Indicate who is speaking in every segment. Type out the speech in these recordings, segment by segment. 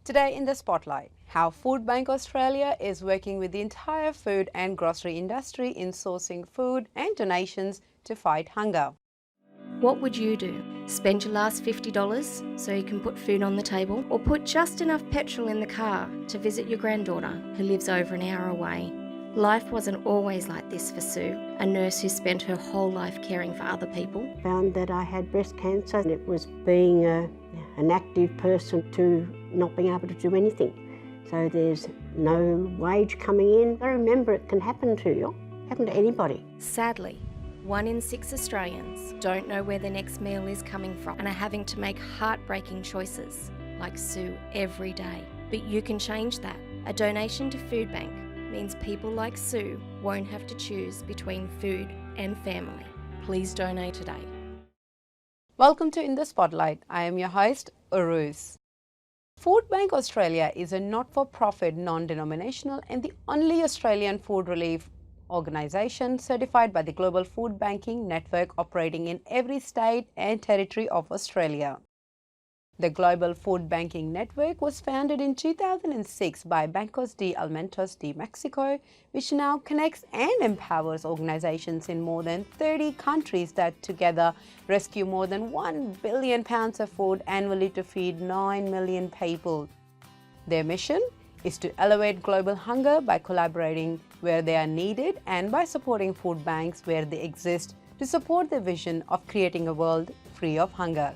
Speaker 1: Today in the Spotlight, how Foodbank Australia is working with the entire food and grocery industry in sourcing food and donations to fight hunger.
Speaker 2: What would you do? Spend your last $50 so you can put food on the table, or put just enough petrol in the car to visit your granddaughter who lives over an hour away? Life wasn't always like this for Sue, a nurse who spent her whole life caring for other people.
Speaker 3: Found that I had breast cancer, and it was being an active person to not being able to do anything. So there's no wage coming in. I remember it can happen to you, happen to anybody.
Speaker 2: Sadly, 1 in 6 Australians don't know where their next meal is coming from and are having to make heartbreaking choices, like Sue every day. But you can change that. A donation to Foodbank means people like Sue won't have to choose between food and family. Please donate today.
Speaker 1: Welcome to In the Spotlight. I am your host, Uruz. Foodbank Australia is a not-for-profit, non-denominational and the only Australian food relief organisation certified by the Global Food Banking Network operating in every state and territory of Australia. The Global Food Banking Network was founded in 2006 by Bancos de Alimentos de Mexico, which now connects and empowers organizations in more than 30 countries that together rescue more than 1 billion pounds of food annually to feed 9 million people. Their mission is to elevate global hunger by collaborating where they are needed and by supporting food banks where they exist to support their vision of creating a world free of hunger.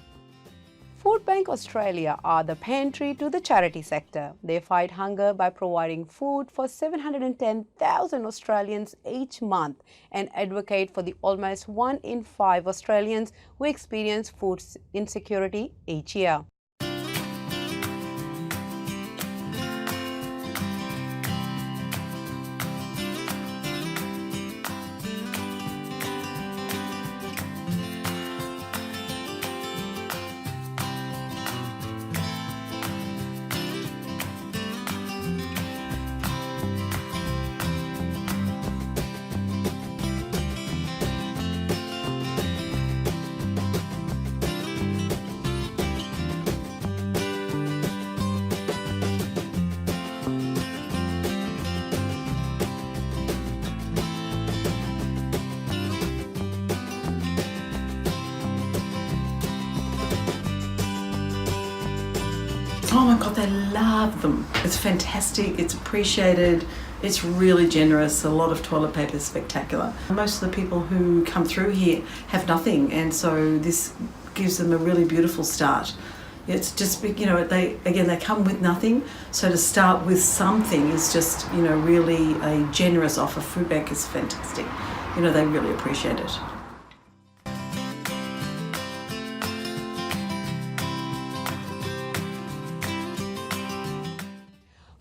Speaker 1: Foodbank Australia are the pantry to the charity sector. They fight hunger by providing food for 710,000 Australians each month and advocate for the almost 1 in 5 Australians who experience food insecurity each year.
Speaker 4: Oh my God, they love them. It's fantastic, it's appreciated, it's really generous. A lot of toilet paper is spectacular. Most of the people who come through here have nothing, and so this gives them a really beautiful start. It's just, they come with nothing, so to start with something is just, really a generous offer. Foodbank is fantastic. They really appreciate it.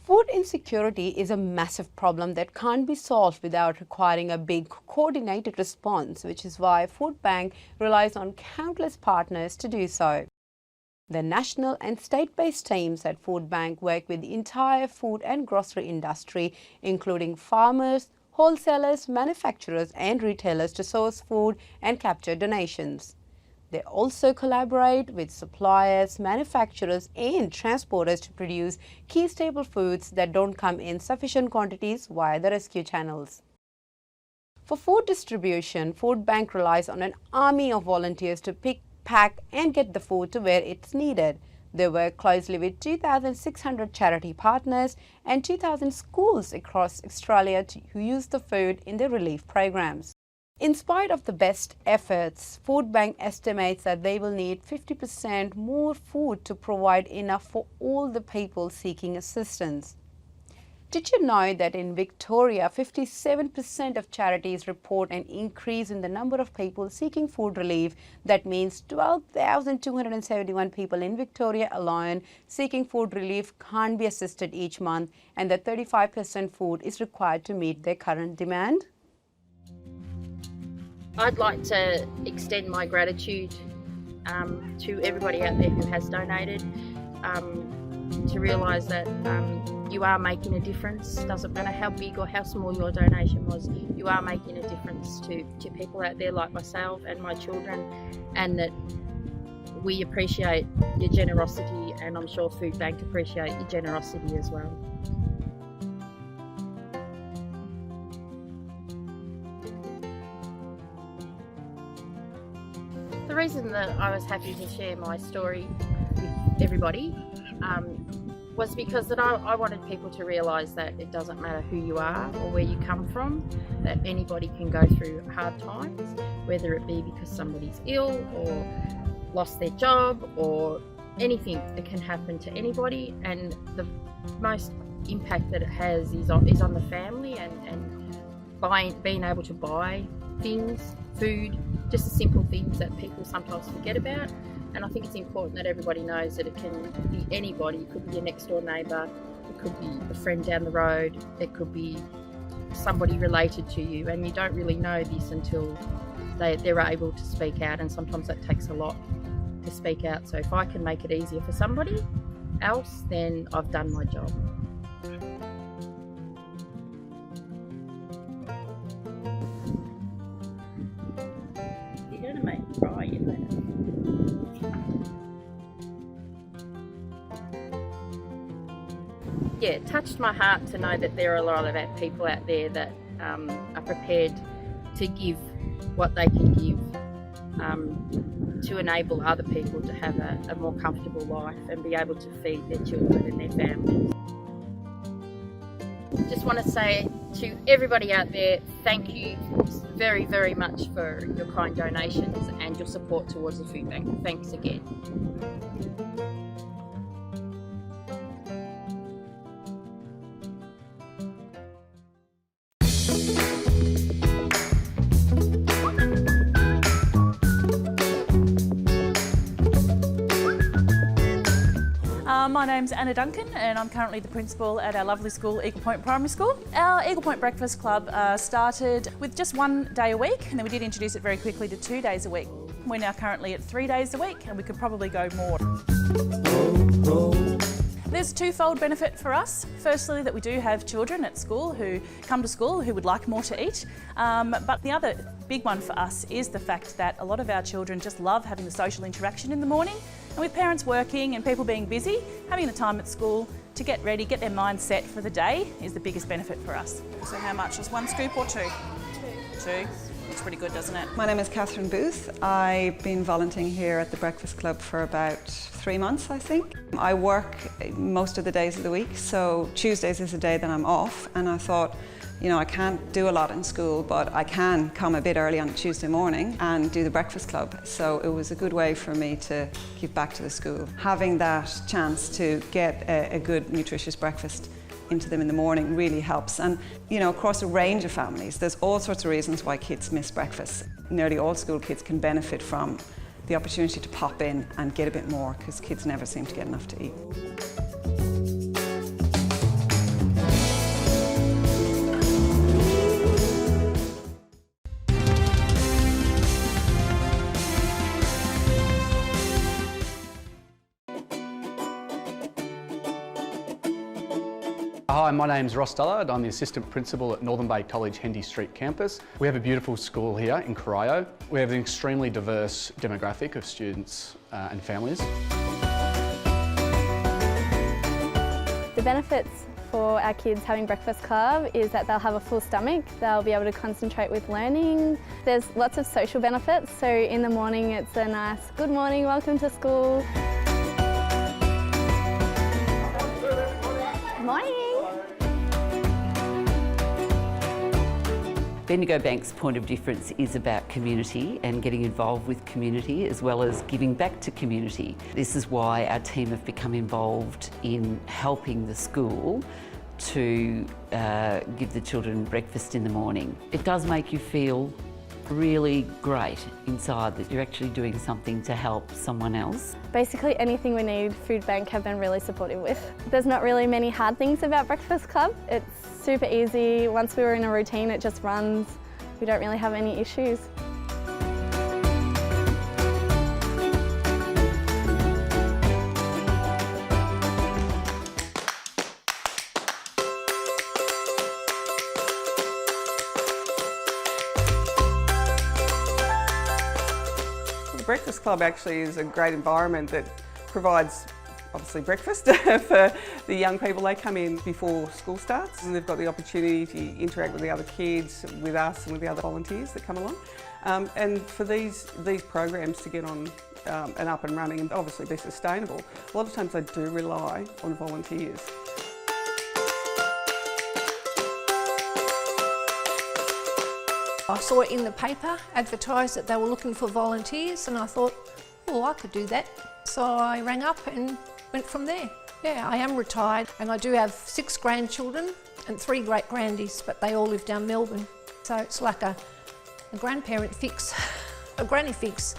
Speaker 1: Food insecurity is a massive problem that can't be solved without requiring a big coordinated response, which is why Foodbank relies on countless partners to do so. The national and state-based teams at Foodbank work with the entire food and grocery industry, including farmers, wholesalers, manufacturers and retailers to source food and capture donations. They also collaborate with suppliers, manufacturers and transporters to produce key staple foods that don't come in sufficient quantities via the rescue channels. For food distribution, Foodbank relies on an army of volunteers to pick, pack and get the food to where it's needed. They work closely with 2,600 charity partners and 2,000 schools across Australia who use the food in their relief programs. In spite of the best efforts, Foodbank estimates that they will need 50% more food to provide enough for all the people seeking assistance. Did you know that in Victoria, 57% of charities report an increase in the number of people seeking food relief? That means 12,271 people in Victoria alone seeking food relief can't be assisted each month, and that 35% food is required to meet their current demand.
Speaker 5: I'd like to extend my gratitude to everybody out there who has donated, to realise that you are making a difference. Doesn't matter how big or how small your donation was, you are making a difference to people out there like myself and my children, and that we appreciate your generosity, and I'm sure Food Bank appreciate your generosity as well. The reason that I was happy to share my story with everybody was because that I wanted people to realise that it doesn't matter who you are or where you come from, that anybody can go through hard times, whether it be because somebody's ill or lost their job or anything that can happen to anybody, and the most impact that it has is on the family and being able to buy things, food, just the simple things that people sometimes forget about. And I think it's important that everybody knows that it can be anybody. It could be your next door neighbour, it could be a friend down the road, it could be somebody related to you, and you don't really know this until they're able to speak out, and sometimes that takes a lot to speak out. So if I can make it easier for somebody else, then I've done my job. You're going to make me cry in a minute. Yeah, it touched my heart to know that there are a lot of people out there that are prepared to give what they can give to enable other people to have a more comfortable life and be able to feed their children and their families. Just want to say to everybody out there, thank you very, very much for your kind donations and your support towards the food bank. Thanks again.
Speaker 6: My name's Anna Duncan and I'm currently the principal at our lovely school, Eagle Point Primary School. Our Eagle Point Breakfast Club started with just 1 day a week, and then we did introduce it very quickly to 2 days a week. We're now currently at 3 days a week, and we could probably go more. There's a twofold benefit for us. Firstly, that we do have children at school who come to school who would like more to eat. But the other big one for us is the fact that a lot of our children just love having the social interaction in the morning. And with parents working and people being busy, having the time at school to get ready, get their mind set for the day is the biggest benefit for us. So how much? Is 1 scoop or 2? 2. Looks pretty good, doesn't it?
Speaker 7: My name is Catherine Booth. I've been volunteering here at the Breakfast Club for about 3 months, I think. I work most of the days of the week, so Tuesdays is a day that I'm off, and I thought, you know, I can't do a lot in school, but I can come a bit early on a Tuesday morning and do the Breakfast Club. So it was a good way for me to give back to the school. Having that chance to get a good, nutritious breakfast into them in the morning really helps. And, you know, across a range of families, there's all sorts of reasons why kids miss breakfast. Nearly all school kids can benefit from the opportunity to pop in and get a bit more, because kids never seem to get enough to eat.
Speaker 8: Hi, my name's Ross Dullard. I'm the Assistant Principal at Northern Bay College Hendy Street campus. We have a beautiful school here in Corio. We have an extremely diverse demographic of students and families.
Speaker 9: The benefits for our kids having Breakfast Club is that they'll have a full stomach, they'll be able to concentrate with learning. There's lots of social benefits, so in the morning it's a nice good morning, welcome to school. Morning!
Speaker 10: Bendigo Bank's point of difference is about community and getting involved with community as well as giving back to community. This is why our team have become involved in helping the school to give the children breakfast in the morning. It does make you feel really great inside that you're actually doing something to help someone else.
Speaker 9: Basically anything we need, Food Bank have been really supportive with. There's not really many hard things about Breakfast Club. It's super easy. Once we were in a routine, it just runs. We don't really have any issues.
Speaker 6: The
Speaker 7: Breakfast Club actually is a great environment that provides obviously breakfast for the young people. They come in before school starts and they've got the opportunity to interact with the other kids, with us and with the other volunteers that come along. And for these programs to get on and up and running and obviously be sustainable, a lot of times they do rely on volunteers.
Speaker 11: I saw it in the paper advertised that they were looking for volunteers and I thought, oh, I could do that. So I rang up and went from there. Yeah, I am retired and I do have 6 grandchildren and 3 great-grandies, but they all live down Melbourne. So it's like a grandparent fix, a granny fix,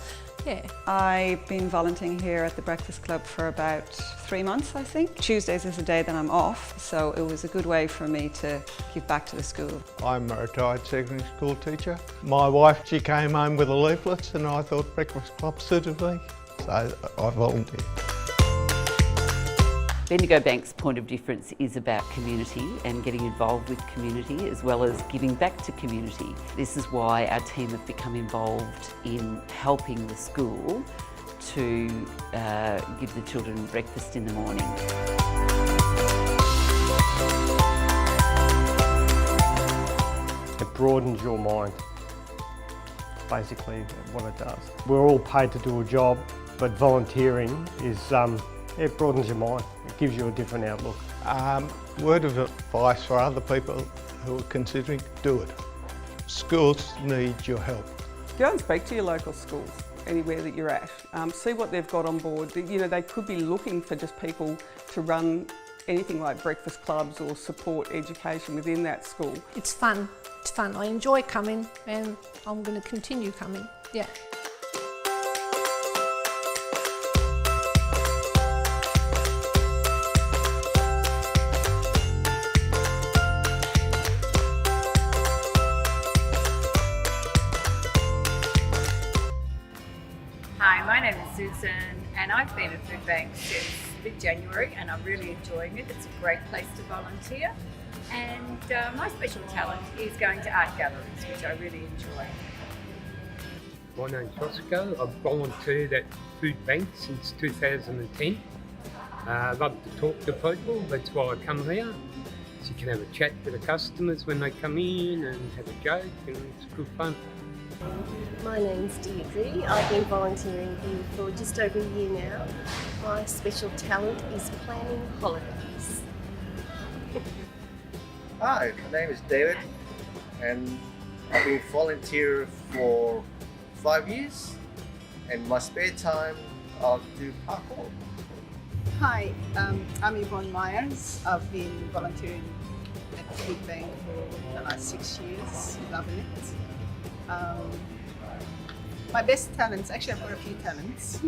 Speaker 11: yeah.
Speaker 7: I've been volunteering here at the Breakfast Club for about 3 months, I think. Tuesdays is a day that I'm off, so it was a good way for me to give back to the school.
Speaker 12: I'm a retired secondary school teacher. My wife, she came home with a leaflet and I thought Breakfast Club suited me, so I volunteered.
Speaker 10: Bendigo Bank's point of difference is about community and getting involved with community as well as giving back to community. This is why our team have become involved in helping the school to give the children breakfast in the morning.
Speaker 13: It broadens your mind, basically what it does. We're all paid to do a job, but volunteering is it broadens your mind. It gives you a different outlook.
Speaker 12: Word of advice for other people who are considering, do it. Schools need your help.
Speaker 7: Go and speak to your local schools, anywhere that you're at. See what they've got on board. You know, they could be looking for just people to run anything like breakfast clubs or support education within that school.
Speaker 11: It's fun, it's fun. I enjoy coming and I'm going to continue coming, yeah.
Speaker 14: Hi, my name is Susan and I've been at Food Bank since mid-January and I'm really enjoying it. It's a great place to volunteer and my special talent is going to art galleries, which I really enjoy.
Speaker 15: My name's Roscoe. I've volunteered at Food Bank since 2010. I love to talk to people, that's why I come here. So you can have a chat with the customers when they come in and have a joke and it's good fun.
Speaker 16: My name's Deirdre. I've been volunteering here for just over a year now. My special talent is planning holidays.
Speaker 17: Hi, my name is David and I've been volunteer for 5 years. In my spare time, I'll do parkour.
Speaker 18: Hi, I'm Yvonne Myers. I've been volunteering at Food Bank for the last 6 years, loving it. My best talents, actually I've got a few talents.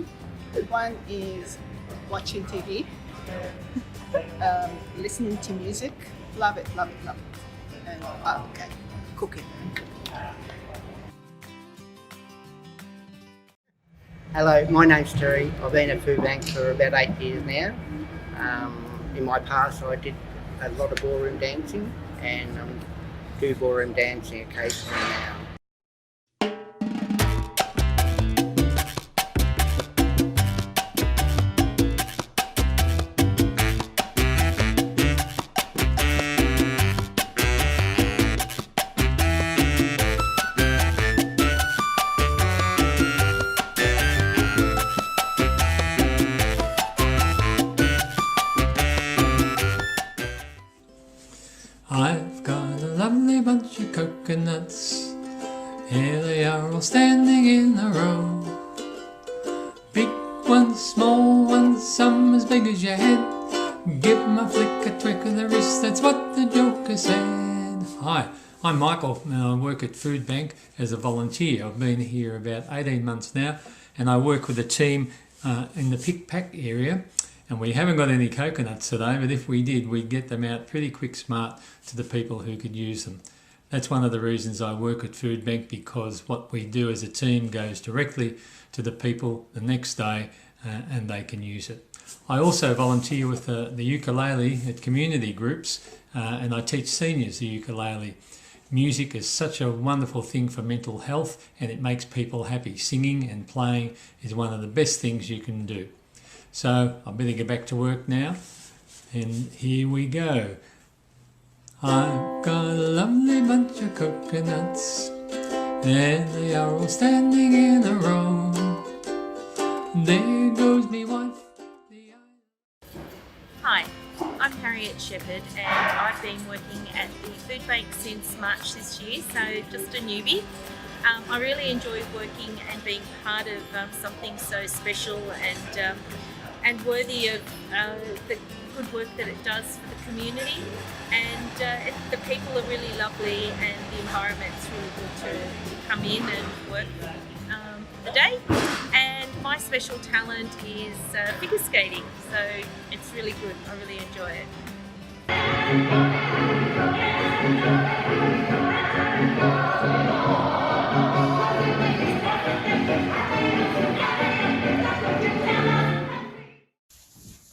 Speaker 18: One is watching TV, listening to music, love it, love it, love it. And cooking.
Speaker 19: Hello, my name's Terry. I've been at Food Bank for about 8 years now. In my past I did a lot of ballroom dancing and do ballroom dancing occasionally now.
Speaker 20: I've got a lovely bunch of coconuts. Here they are all standing in a row. Big ones, small ones, some as big as your head. Give 'em a flick, a twick of the wrist, that's what the joker said. Hi, I'm Michael and I work at Food Bank as a volunteer. I've been here about 18 months now and I work with a team in the pick-pack area. And we haven't got any coconuts today, but if we did, we'd get them out pretty quick smart to the people who could use them. That's one of the reasons I work at Food Bank, because what we do as a team goes directly to the people the next day and they can use it. I also volunteer with the ukulele at community groups and I teach seniors the ukulele. Music is such a wonderful thing for mental health, and it makes people happy. Singing and playing is one of the best things you can do. So I better get back to work now, and here we go. I've got a lovely bunch of coconuts, and they are all standing in a row. There goes me wife.
Speaker 21: Hi, I'm Harriet Shepherd, and I've been working at the food bank since March this year, so just a newbie. I really enjoy working and being part of something so special and worthy of the good work that it does for the community. And the people are really lovely, and the environment's really good to come in and work the day. And my special talent is figure skating, so it's really good. I really enjoy it.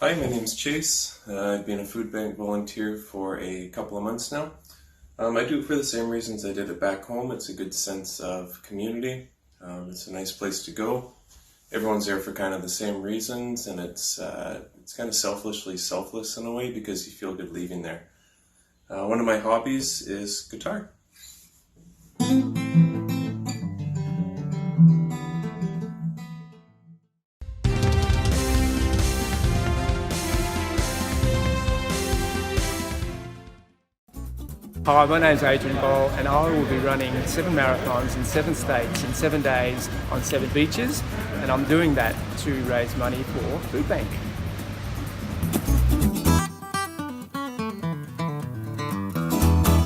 Speaker 22: Hi, my name's Chase. I've been a food bank volunteer for a couple of months now. I do it for the same reasons I did it back home. It's a good sense of community. It's a nice place to go. Everyone's there for kind of the same reasons, and it's kind of selfishly selfless in a way because you feel good leaving there. One of my hobbies is guitar.
Speaker 23: Hi, my name's Adrian Boll, and I will be running 7 marathons in 7 states in 7 days on 7 beaches, and I'm doing that to raise money for Food Bank.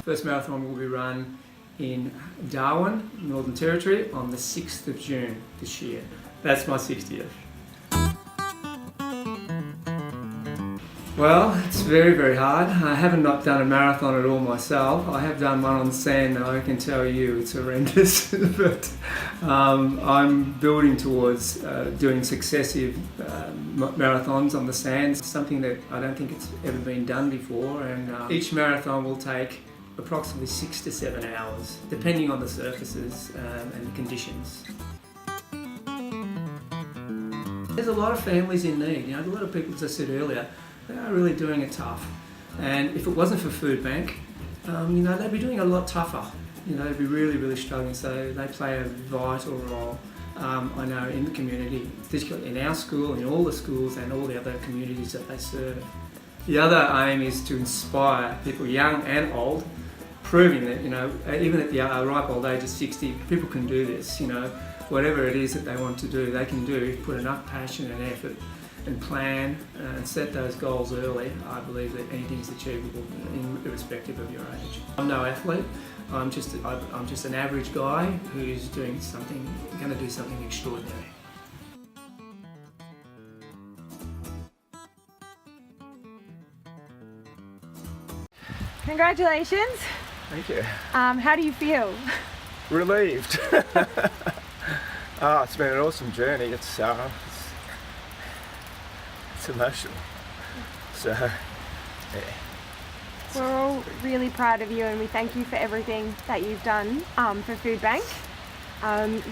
Speaker 23: First marathon will be run in Darwin, Northern Territory, on the 6th of June this year. That's my 60th. Well, it's very, very hard. I haven't not done a marathon at all myself. I have done one on the sand, though. I can tell you it's horrendous. But I'm building towards doing successive marathons on the sand, something that I don't think it's ever been done before. And each marathon will take approximately 6 to 7 hours, depending on the surfaces and the conditions. There's a lot of families in need. You know, a lot of people, as I said earlier, they are really doing it tough. And if it wasn't for Food Bank, you know, they'd be doing it a lot tougher. You know, they'd be really, really struggling. So they play a vital role, I know, in the community, particularly in our school, in all the schools and all the other communities that they serve. The other aim is to inspire people, young and old, proving that, you know, even at the ripe old age of 60, people can do this. You know, whatever it is that they want to do, they can do, put enough passion and effort and plan and set those goals early. I believe that anything is achievable irrespective of your age. I'm no athlete. I'm just an average guy who's doing something, going to do something extraordinary.
Speaker 24: Congratulations.
Speaker 23: Thank you.
Speaker 24: How do you feel?
Speaker 23: Relieved. It's been an awesome journey. It's emotional. So, yeah.
Speaker 24: We're all really proud of you, and we thank you for everything that you've done for Food Bank.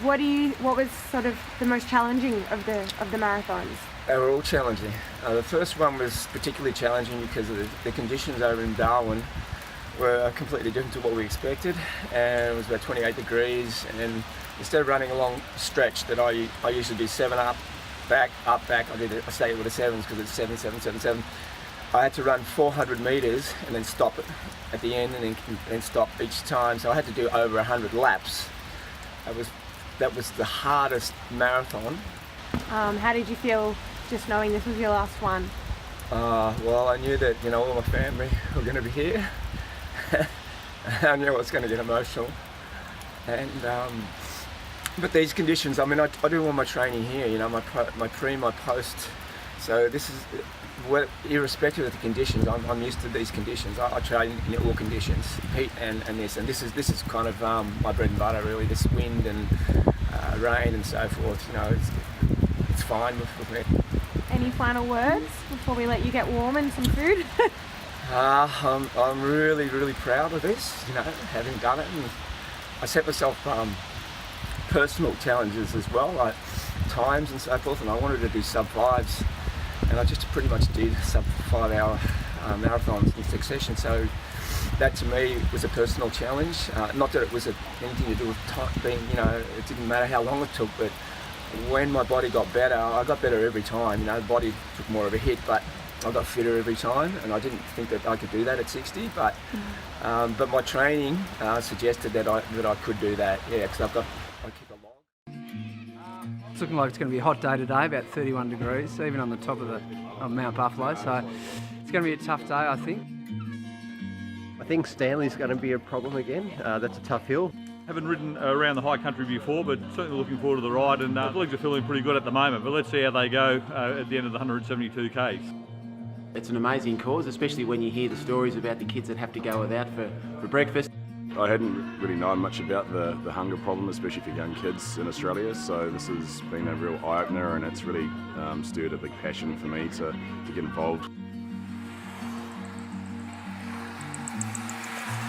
Speaker 24: What was sort of the most challenging of the marathons?
Speaker 23: They were all challenging. The first one was particularly challenging because of the conditions over in Darwin were completely different to what we expected, and it was about 28 degrees, and instead of running a long stretch that I usually do 7 up, back, up, back, I stay with the 7s because it's 7, 7, 7, 7. I had to run 400 metres and then stop it at the end and then stop each time, so I had to do over 100 laps. That was the hardest marathon.
Speaker 24: How did you feel just knowing this was your last one?
Speaker 23: Well, I knew that, you know, all my family were going to be here. I knew I was going to get emotional. And but these conditions, I mean, I do all my training here, you know, my pre, my post. So this is, irrespective of the conditions, I'm used to these conditions. I train in all conditions, heat and this. And this is kind of my bread and butter, really. This wind and rain and so forth, you know, it's fine with me.
Speaker 24: Any final words before we let you get warm and some food?
Speaker 1: I'm really proud of this, you know, having done it. And I set myself personal challenges as well, like times and so forth, and I wanted to do sub-5s, and I just pretty much did sub-5 hour marathons in succession. So that to me was a personal challenge. Not that it was anything to do with time, you know, it didn't matter how long it took, but when my body got better, I got better every time. You know, the body took more of a hit, but I got fitter every time, and I didn't think that I could do that at 60. But my training suggested that I could do that. Yeah, because I kick a log.
Speaker 2: It's looking like it's going to be a hot day today, about 31 degrees, even on the top of Mount Buffalo. So it's going to be a tough day, I think.
Speaker 3: I think Stanley's going to be a problem again. That's a tough hill.
Speaker 4: Haven't ridden around the high country before, but certainly looking forward to the ride, and the legs are feeling pretty good at the moment, but let's see how they go at the end of the 172 Ks.
Speaker 25: It's an amazing cause, especially when you hear the stories about the kids that have to go without for breakfast.
Speaker 26: I hadn't really known much about the hunger problem, especially for young kids in Australia, so this has been a real eye-opener, and it's really stirred a big passion for me to get involved.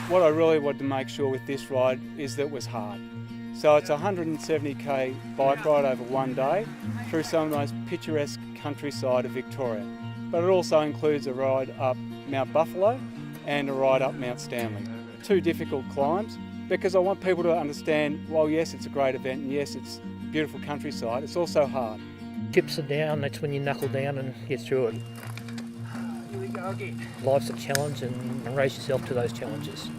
Speaker 27: What I really wanted to make sure with this ride is that it was hard. So it's a 170k bike ride over one day through some of the most picturesque countryside of Victoria. But it also includes a ride up Mount Buffalo and a ride up Mount Stanley. Two difficult climbs, because I want people to understand, while yes, it's a great event and yes, it's beautiful countryside, it's also hard.
Speaker 28: Chips are down, that's when you knuckle down and get through it. Here we go again. Life's a challenge, and raise yourself to those challenges.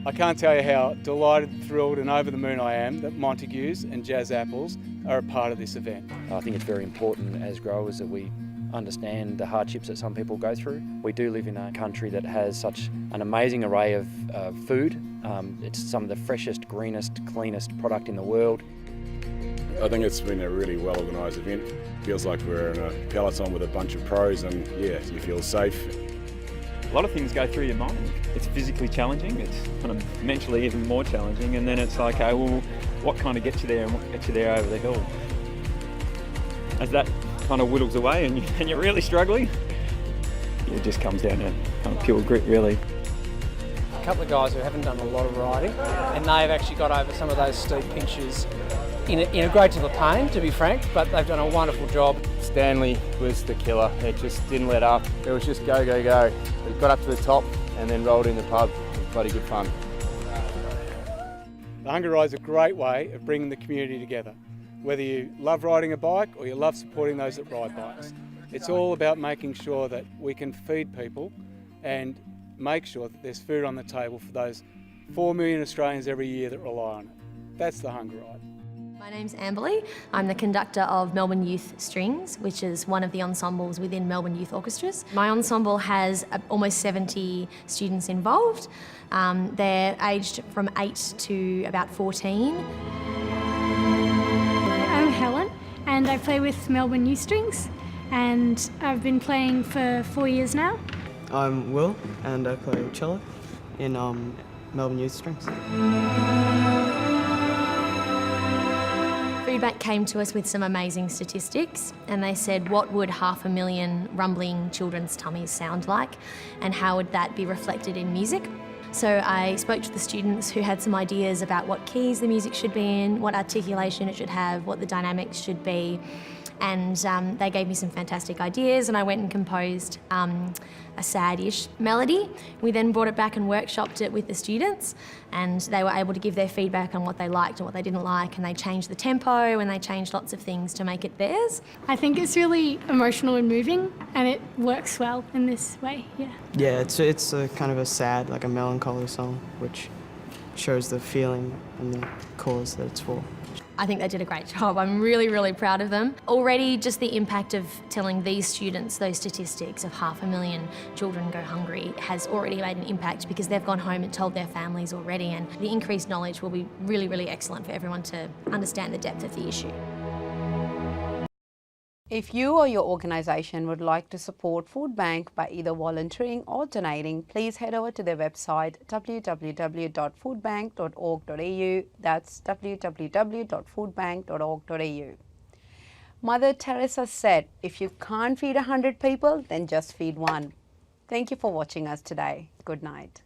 Speaker 27: I can't tell you how delighted, thrilled and over the moon I am that Montagues and Jazz Apples are a part of this event.
Speaker 29: I think it's very important as growers that we understand the hardships that some people go through. We do live in a country that has such an amazing array of food. It's some of the freshest, greenest, cleanest product in the world.
Speaker 26: I think it's been a really well organised event. Feels like we're in a peloton with a bunch of pros, and yeah, you feel safe.
Speaker 30: A lot of things go through your mind. It's physically challenging, it's kind of mentally even more challenging, and then it's like, okay, well, what kind of gets you there and what gets you there over the hill? As that kind of whittles away and you're really struggling, it just comes down to kind of pure grit, really.
Speaker 2: A couple of guys who haven't done a lot of riding, and they've actually got over some of those steep pinches in a great deal of pain, to be frank, but they've done a wonderful job.
Speaker 31: Stanley was the killer. It just didn't let up. It was just go, go, go. We got up to the top and then rolled in the pub. It was bloody good fun.
Speaker 27: The Hunger Ride's a great way of bringing the community together. Whether you love riding a bike or you love supporting those that ride bikes. It's all about making sure that we can feed people and make sure that there's food on the table for those 4 million Australians every year that rely on it. That's the Hunger Ride.
Speaker 32: My name's Amberley. I'm the conductor of Melbourne Youth Strings, which is one of the ensembles within Melbourne Youth Orchestras. My ensemble has almost 70 students involved. They're aged from 8 to about 14.
Speaker 33: I'm Helen and I play with Melbourne Youth Strings, and I've been playing for 4 years now.
Speaker 34: I'm Will and I play cello in Melbourne Youth Strings.
Speaker 32: Foodbank came to us with some amazing statistics, and they said, what would 500,000 rumbling children's tummies sound like, and how would that be reflected in music? So I spoke to the students who had some ideas about what keys the music should be in, what articulation it should have, what the dynamics should be, and they gave me some fantastic ideas, and I went and composed a sad-ish melody. We then brought it back and workshopped it with the students, and they were able to give their feedback on what they liked and what they didn't like, and they changed the tempo and they changed lots of things to make it theirs.
Speaker 33: I think it's really emotional and moving, and it works well in this way, yeah.
Speaker 34: Yeah, it's a kind of a sad, like a melancholy song, which shows the feeling and the cause that it's for.
Speaker 32: I think they did a great job. I'm really, really proud of them. Already just the impact of telling these students those statistics of 500,000 children go hungry has already made an impact, because they've gone home and told their families already, and the increased knowledge will be really, really excellent for everyone to understand the depth of the issue.
Speaker 35: If you or your organisation would like to support Foodbank by either volunteering or donating, please head over to their website www.foodbank.org.au. That's www.foodbank.org.au. Mother Teresa said, if you can't feed 100 people, then just feed one. Thank you for watching us today. Good night.